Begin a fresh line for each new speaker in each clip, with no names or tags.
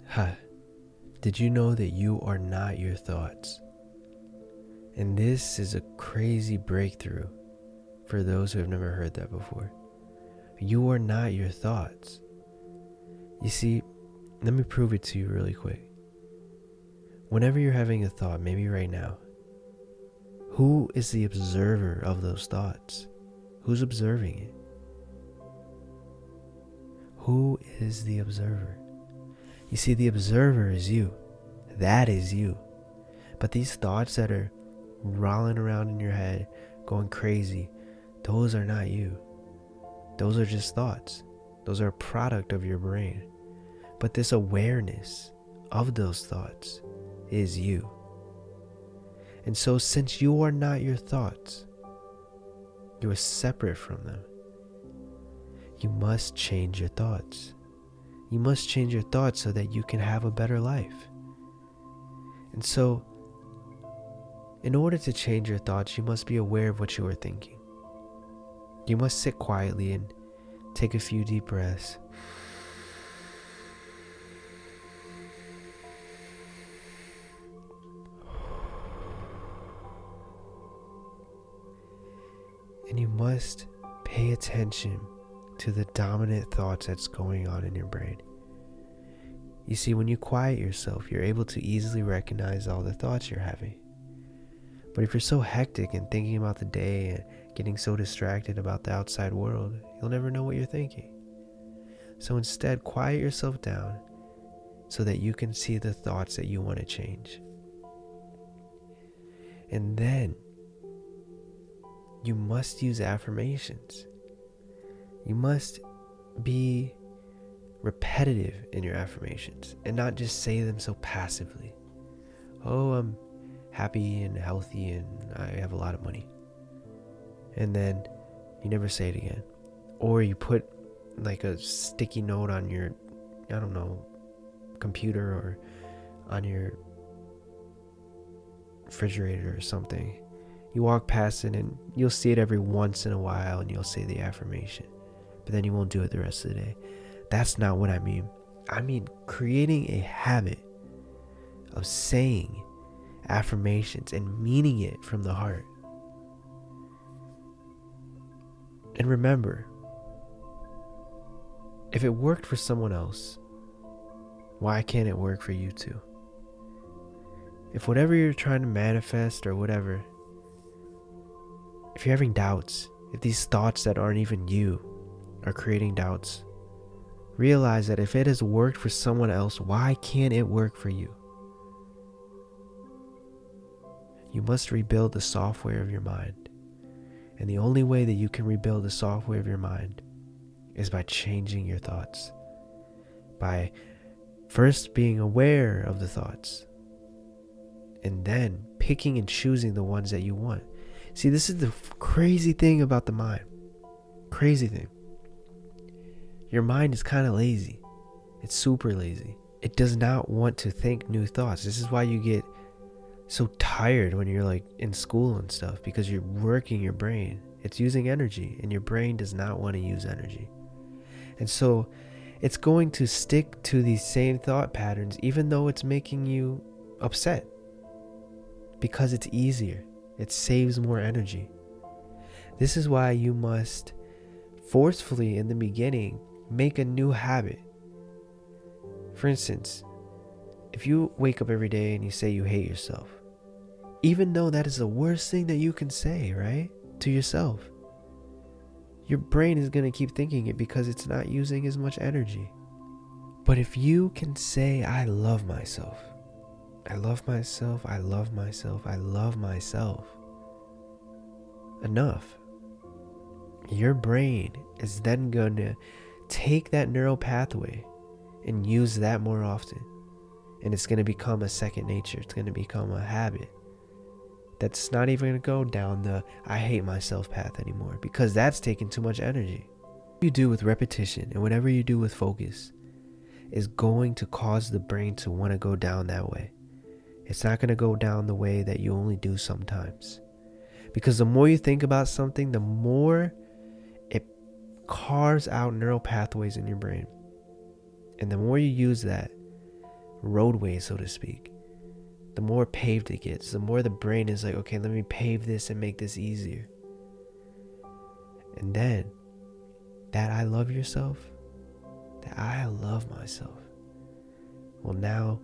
Huh. Did you know that you are not your thoughts? And this is a crazy breakthrough for those who have never heard that before. You are not your thoughts. You see, let me prove it to you really quick. Whenever you're having a thought, maybe right now, who is the observer of those thoughts? Who's observing it? Who is the observer? You see, the observer is you. That is you. But these thoughts that are rolling around in your head, going crazy, those are not you. Those are just thoughts. Those are a product of your brain. But this awareness of those thoughts is you. And so since you are not your thoughts, you are separate from them, you must change your thoughts. You must change your thoughts so that you can have a better life. And so, in order to change your thoughts, you must be aware of what you are thinking. You must sit quietly and take a few deep breaths. And you must pay attention to the dominant thoughts that's going on in your brain. You see, when you quiet yourself, you're able to easily recognize all the thoughts you're having. But if you're so hectic and thinking about the day and getting so distracted about the outside world, you'll never know what you're thinking. So instead, quiet yourself down so that you can see the thoughts that you want to change. And then you must use affirmations. You must be repetitive in your affirmations and not just say them so passively. Oh, I'm happy and healthy and I have a lot of money. And then you never say it again. Or you put like a sticky note on your, computer or on your refrigerator or something. You walk past it and you'll see it every once in a while and you'll say the affirmation. But then you won't do it the rest of the day. That's not what I mean. I mean creating a habit of saying affirmations and meaning it from the heart. And remember, if it worked for someone else, why can't it work for you too? If whatever you're trying to manifest or whatever, if you're having doubts, if these thoughts that aren't even you are creating doubts, realize that if it has worked for someone else, why can't it work for you? You must rebuild the software of your mind. And the only way that you can rebuild the software of your mind is by changing your thoughts. By first being aware of the thoughts. And then picking and choosing the ones that you want. See, this is the crazy thing about the mind. Crazy thing. Your mind is kind of lazy. It's super lazy. It does not want to think new thoughts. This is why you get so tired when you're like in school and stuff, because you're working your brain. It's using energy and your brain does not want to use energy. And so it's going to stick to these same thought patterns even though it's making you upset, because it's easier. It saves more energy. This is why you must forcefully in the beginning make a new habit. For instance, if you wake up every day and you say you hate yourself, even though that is the worst thing that you can say, right, to yourself, your brain is going to keep thinking it because it's not using as much energy. But if you can say, I love myself, I love myself, I love myself, I love myself, enough, your brain is then going to take that neural pathway and use that more often. And it's going to become a second nature. It's going to become a habit. That's not even going to go down the I hate myself path anymore, because that's taking too much energy. What you do with repetition and whatever you do with focus is going to cause the brain to want to go down that way. It's not going to go down the way that you only do sometimes. Because the more you think about something, the more it carves out neural pathways in your brain. And the more you use that, roadway, so to speak, the more paved it gets, the more the brain is like, okay, let me pave this and make this easier. And then that I love yourself, that I love myself, will now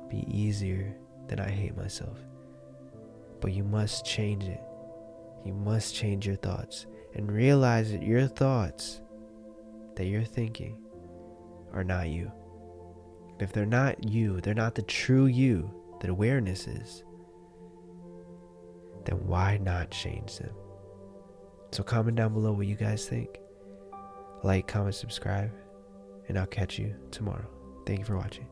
be easier than I hate myself. But you must change it. You must change your thoughts and realize that your thoughts that you're thinking are not you. If they're not you, they're not the true you that awareness is, then why not change them? So comment down below what you guys think. Like, comment, subscribe, and I'll catch you tomorrow. Thank you for watching.